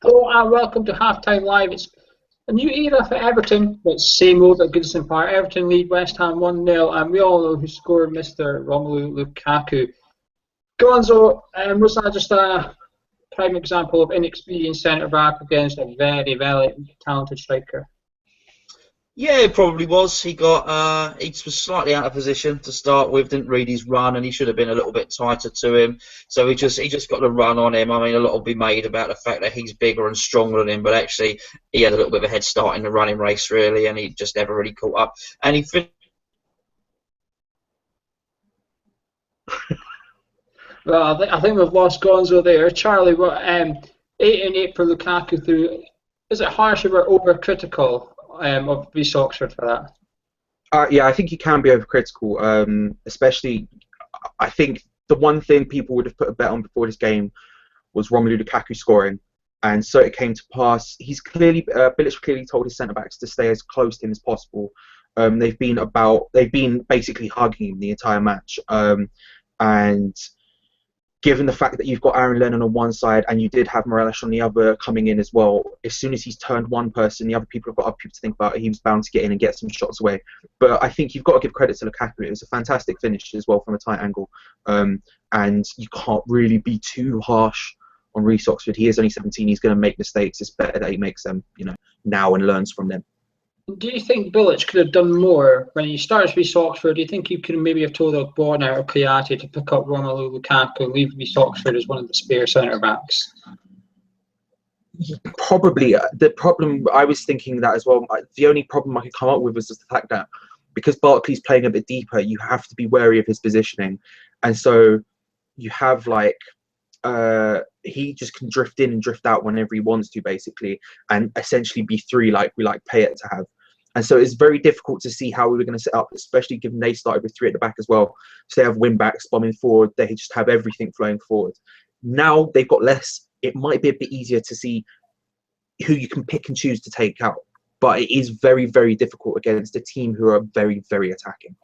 Hello and welcome to Halftime Live. It's a new era for Everton, but same old at Goodison Park. Everton lead West Ham 1-0, and we all know who scored, Mr. Romelu Lukaku. Gonzo, was that just a prime example of inexperienced centre-back against a very, very talented striker? Yeah, it probably was. He was slightly out of position to start with, didn't read his run, and he should have been a little bit tighter to him. So he just got the run on him. I mean, a lot will be made about the fact that he's bigger and stronger than him, but actually he had a little bit of a head start in the running race, really, and he just never really caught up. And he finished. Well, I think we've lost Gonzo there. Charlie, what 8 and 8 for Lukaku through. Is it harsh if we're overcritical of Reece Oxford for that? Yeah, I think you can be overcritical, especially. I think the one thing people would have put a bet on before this game was Romelu Lukaku scoring, and so it came to pass. Bilic clearly told his centre backs to stay as close to him as possible. They've been basically hugging him the entire match, and given the fact that you've got Aaron Lennon on one side and you did have Morales on the other coming in as well, as soon as he's turned one person, the other people have got other people to think about. He was bound to get in and get some shots away. But I think you've got to give credit to Lukaku. It was a fantastic finish as well from a tight angle. And you can't really be too harsh on Reece Oxford. He is only 17. He's going to make mistakes. It's better that he makes them, now and learns from them. Do you think Bilic could have done more when he starts Reece Oxford? Do you think he could maybe have told Ogbonna or Kouyaté to pick up Romelu Lukaku and leave Reece Oxford as one of the spare centre backs? Probably. The problem, I was thinking that as well. The only problem I could come up with was just the fact that because Barkley's playing a bit deeper, you have to be wary of his positioning, and so you have he just can drift in and drift out whenever he wants to, basically, and essentially be three like we like Payet to have. And so it's very difficult to see how we were going to set up, especially given they started with three at the back as well. So they have wing backs bombing forward. They just have everything flowing forward. Now they've got less. It might be a bit easier to see who you can pick and choose to take out. But it is very, very difficult against a team who are very, very attacking.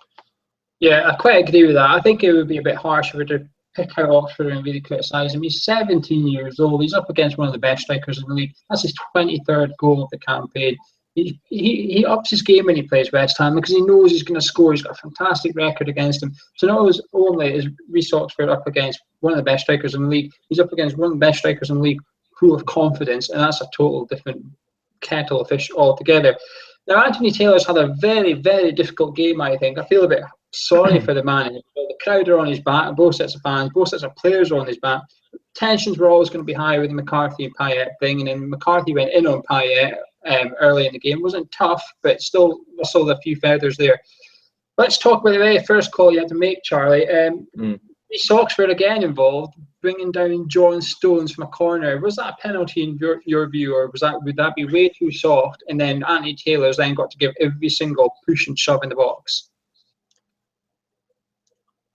Yeah, I quite agree with that. I think it would be a bit harsh if we were to pick out Oxford and really criticise him. He's 17 years old. He's up against one of the best strikers in the league. That's his 23rd goal of the campaign. He ups his game when he plays West Ham because he knows he's going to score. He's got a fantastic record against him. So not only is Reece Oxford up against one of the best strikers in the league, he's up against one of the best strikers in the league full of confidence, and that's a total different kettle of fish altogether. Now, Anthony Taylor's had a very, very difficult game, I think. I feel a bit sorry for the man. The crowd are on his back, both sets of fans, both sets of players are on his back. Tensions were always going to be high with the McCarthy and Payet thing, and then McCarthy went in on Payet early in the game. It wasn't tough, but still rustled a few feathers there. Let's talk about the very first call you had to make, Charlie. Reece Oxford again involved, bringing down John Stones from a corner. Was that a penalty in your view, or would that be way too soft? And then Anthony Taylor's then got to give every single push and shove in the box.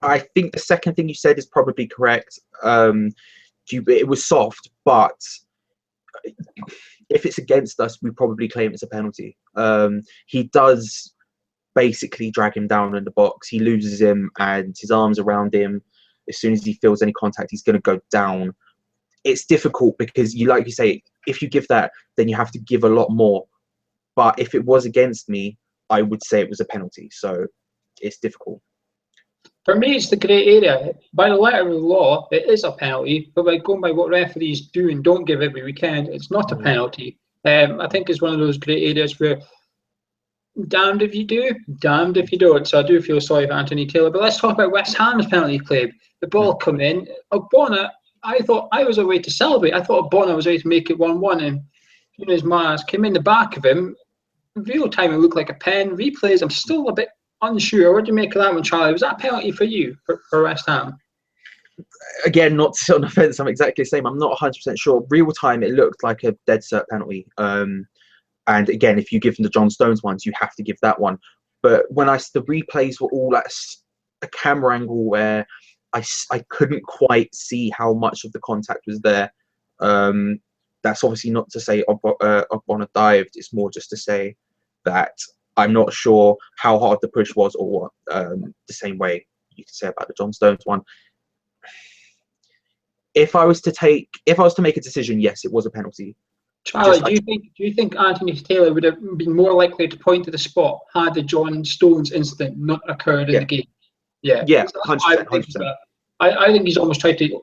I think the second thing you said is probably correct. It was soft, but if it's against us, we probably claim it's a penalty. He does basically drag him down in the box. He loses him and his arms around him. As soon as he feels any contact, he's going to go down. It's difficult because, like you say, if you give that, then you have to give a lot more. But if it was against me, I would say it was a penalty. So it's difficult. For me, it's the grey area. By the letter of the law, it is a penalty. But by going by what referees do and don't give every weekend, it's not a penalty. I think it's one of those grey areas where damned if you do, damned if you don't. So I do feel sorry for Anthony Taylor. But let's talk about West Ham's penalty claim. The ball come in. Ogbonna, I thought I was away to celebrate. I thought Ogbonna was away to make it 1-1. And Nunes Mars came in the back of him. In real time, it looked like a pen. Replays, I'm still a bit unsure. What do you make of that one, Charlie? Was that a penalty for you, for West Ham? Again, not to sit on the fence, I'm exactly the same. I'm not 100% sure. Real time, it looked like a dead cert penalty. And again, if you give them the John Stones ones, you have to give that one. But when the replays were all at a camera angle where I couldn't quite see how much of the contact was there. That's obviously not to say Ogbonna dived. It's more just to say that I'm not sure how hard the push was, or what. The same way you could say about the John Stones one. If I was to make a decision, yes, it was a penalty. Charlie, do you think Anthony Taylor would have been more likely to point to the spot had the John Stones incident not occurred in the game? Yeah, 100%, 100%. I think he's almost tried to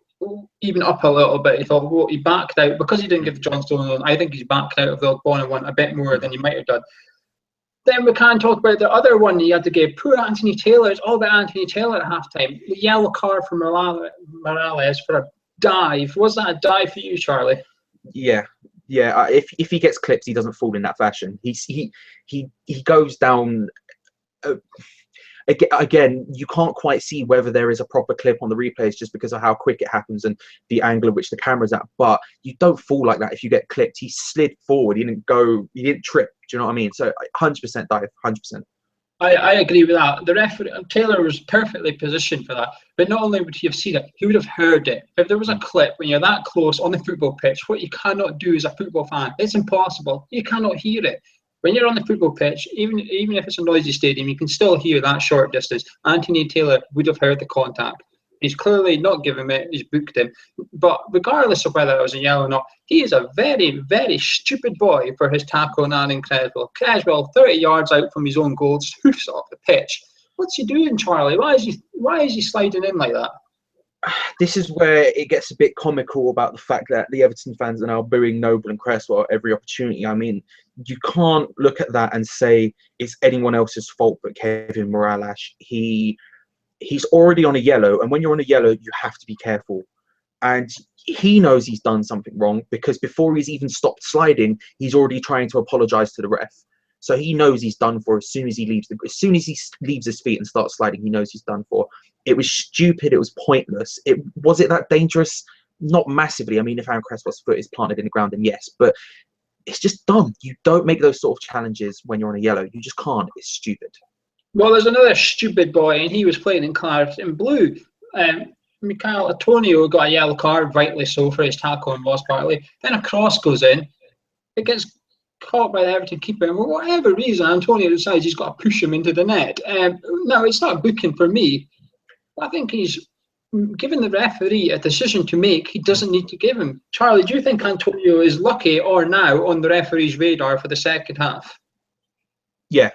even up a little bit. He thought, well, he backed out because he didn't give John Stones on. I think he's backed out of the Bonner one a bit more than he might have done. Then we can talk about the other one he had to give. Poor Anthony Taylor. It's all about Anthony Taylor at halftime. The yellow card for Morales for a dive. Was that a dive for you, Charlie? Yeah. If he gets clipped, he doesn't fall in that fashion. He goes down. Again, you can't quite see whether there is a proper clip on the replays just because of how quick it happens and the angle at which the camera's at. But you don't fall like that if you get clipped. He slid forward. He didn't trip. Do you know what I mean? So 100% dive, 100%. I agree with that. The referee, Taylor, was perfectly positioned for that. But not only would he have seen it, he would have heard it. If there was a clip when you're that close on the football pitch, what you cannot do as a football fan, it's impossible. You cannot hear it. When you're on the football pitch, even if it's a noisy stadium, you can still hear that short distance. Anthony Taylor would have heard the contact. He's clearly not given it. He's booked him. But regardless of whether it was a yellow or not, he is a very, very stupid boy for his tackle on Alan Creswell. Creswell, 30 yards out from his own goal, just hoofs off the pitch. What's he doing, Charlie? Why is he sliding in like that? This is where it gets a bit comical about the fact that the Everton fans are now booing Noble and Cresswell at every opportunity. I mean, you can't look at that and say it's anyone else's fault but Kevin Morales. He's already on a yellow, and when you're on a yellow, you have to be careful. And he knows he's done something wrong because before he's even stopped sliding, he's already trying to apologise to the ref. So he knows he's done for as soon as he leaves his feet and starts sliding. He knows he's done for. It was stupid. It was pointless. Was it that dangerous? Not massively. I mean, if Aaron Cresswell's foot is planted in the ground, then yes. But it's just dumb. You don't make those sort of challenges when you're on a yellow. You just can't. It's stupid. Well, there's another stupid boy, and he was playing in claret and blue. Michael Antonio got a yellow card, rightly so, for his tackle on Ross Bartley. Then a cross goes in. It gets caught by the Everton keeper, and for whatever reason, Antonio decides he's got to push him into the net. No, it's not booking for me. I think he's given the referee a decision to make. He doesn't need to give him. Charlie, do you think Antonio is lucky or now on the referee's radar for the second half? Yeah,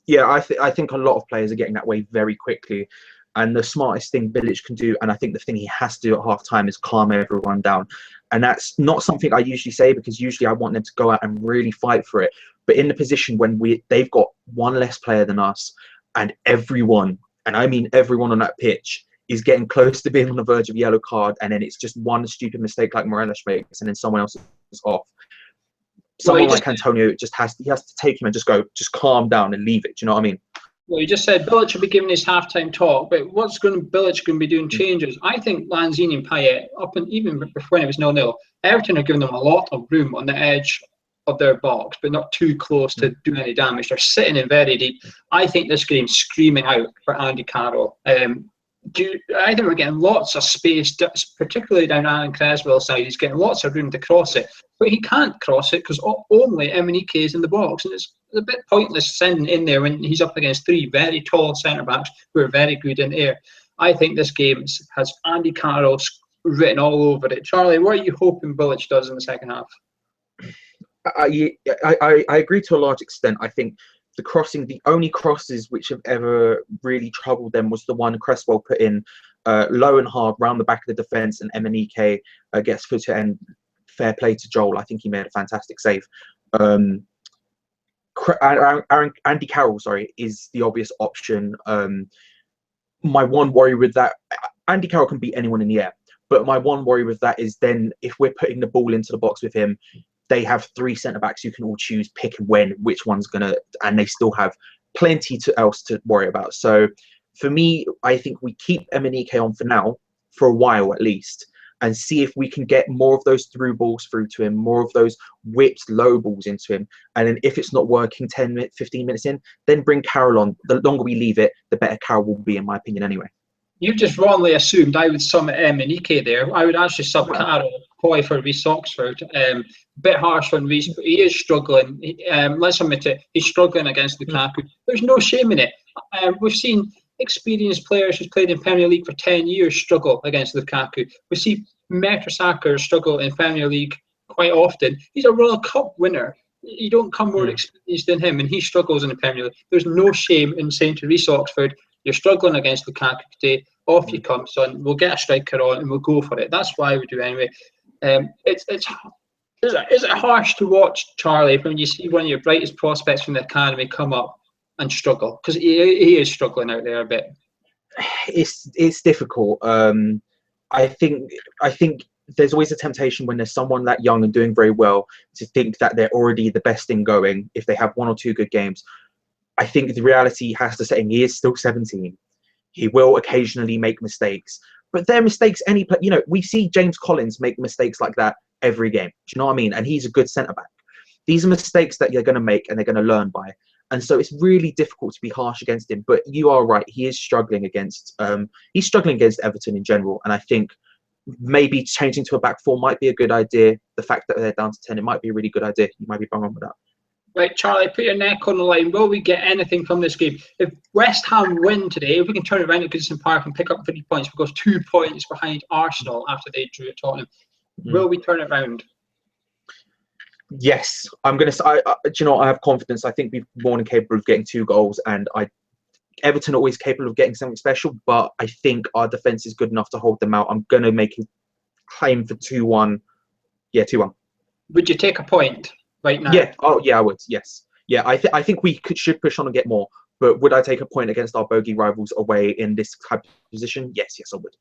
I think a lot of players are getting that way very quickly. And the smartest thing Bilic can do, and I think the thing he has to do at half-time, is calm everyone down. And that's not something I usually say because usually I want them to go out and really fight for it. But in the position when they've got one less player than us, and everyone, and I mean everyone on that pitch, is getting close to being on the verge of a yellow card, and then it's just one stupid mistake like Morales makes, and then someone else is off. Someone like Antonio has to take him and just calm down and leave it. Do you know what I mean? Well, you just said Bilic will be giving his halftime talk, but what's Bilic going to be doing changes? I think Lanzini and Payet, even when it was 0-0, Everton are giving them a lot of room on the edge of their box, but not too close to do any damage. They're sitting in very deep. I think this game's screaming out for Andy Carroll. I think we're getting lots of space, particularly down Alan Creswell's side. He's getting lots of room to cross it, but he can't cross it because only Emenike is in the box, and it's a bit pointless sending in there when he's up against three very tall centre-backs who are very good in air. I think this game has Andy Carroll written all over it. Charlie, what are you hoping Bilic does in the second half? I agree to a large extent. I think the only crosses which have ever really troubled them was the one Cresswell put in low and hard round the back of the defence, and Emenike gets footed, and fair play to Joel. I think he made a fantastic save. Andy Carroll, is the obvious option. My one worry with that, Andy Carroll can beat anyone in the air, but my one worry with that is then if we're putting the ball into the box with him, they have three centre-backs who can all choose pick and when which one's going to, and they still have plenty else to worry about. So for me, I think we keep Emenike on for now, for a while at least, and see if we can get more of those through balls through to him, more of those whipped low balls into him. And then if it's not working 10 minutes, 15 minutes in, then bring Carroll on. The longer we leave it, the better Carroll will be, in my opinion, anyway. You've just wrongly assumed I would sum Emenike there. I would actually sub Carroll, Coy for Reece Oxford. Bit harsh on Reece, but he is struggling. Let's admit it, he's struggling against Lukaku. There's no shame in it. We've seen experienced players who's played in Premier League for 10 years struggle against Lukaku. We see Mertesacker struggle in Premier League quite often. He's a World Cup winner. You don't come more experienced than him, and he struggles in the Premier League. There's no shame in saying to Reece Oxford, you're struggling against Lukaku today, off you come, son. We'll get a striker on and we'll go for it. That's why we do anyway. Is it harsh to watch, Charlie, when you see one of your brightest prospects from the academy come up and struggle? Because he is struggling out there a bit. It's difficult. I think there's always a temptation when there's someone that young and doing very well to think that they're already the best thing going if they have 1 or 2 good games. I think the reality has to say he is still 17. He will occasionally make mistakes, but they're mistakes we see James Collins make mistakes like that every game. Do you know what I mean? And he's a good centre back. These are mistakes that you're going to make and they're going to learn by. And so it's really difficult to be harsh against him. But you are right. He is struggling against Everton in general. And I think maybe changing to a back 4 might be a good idea. The fact that they're down to 10, it might be a really good idea. You might be bang on with that. Right, Charlie, put your neck on the line. Will we get anything from this game? If West Ham win today, if we can turn around at Goodison Park and pick up 50 points, because 2 points behind Arsenal after they drew at Tottenham, will we turn it around? Yes, I'm going to say, I have confidence. I think we're more than capable of getting 2 goals, and Everton are always capable of getting something special, but I think our defence is good enough to hold them out. I'm going to make a claim for 2-1. Yeah, 2-1. Would you take a point right now? Yeah. Oh, yeah, I would. Yes. Yeah, I think we should push on and get more. But would I take a point against our bogey rivals away in this type of position? Yes, I would.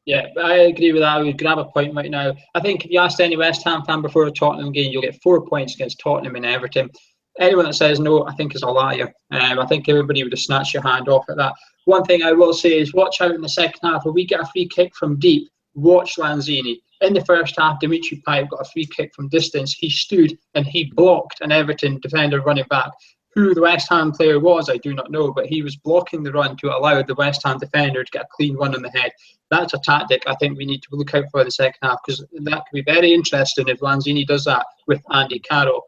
Yeah, I agree with that. I would grab a point right now. I think if you asked any West Ham fan before a Tottenham game, you'll get 4 points against Tottenham and Everton. Anyone that says no, I think is a liar. I think everybody would have snatched your hand off at that. One thing I will say is watch out in the second half. When we get a free kick from deep, watch Lanzini. In the first half, Dimitri Payet got a free kick from distance. He stood and he blocked an Everton defender running back. Who the West Ham player was, I do not know, but he was blocking the run to allow the West Ham defender to get a clean run on the head. That's a tactic I think we need to look out for in the second half, because that could be very interesting if Lanzini does that with Andy Carroll.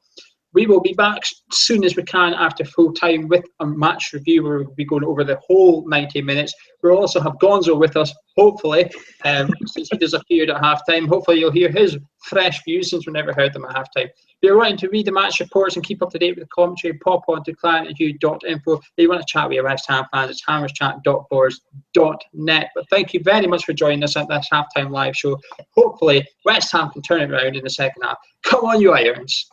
We will be back as soon as we can after full time with a match review where we'll be going over the whole 90 minutes. We'll also have Gonzo with us, hopefully, since he disappeared at halftime. Hopefully you'll hear his fresh views since we never heard them at halftime. If you're wanting to read the match reports and keep up to date with the commentary, pop on to clientreview.info. If you want to chat with your West Ham fans, it's hammerschat.boards.net. But thank you very much for joining us at this halftime live show. Hopefully West Ham can turn it around in the second half. Come on, you Irons.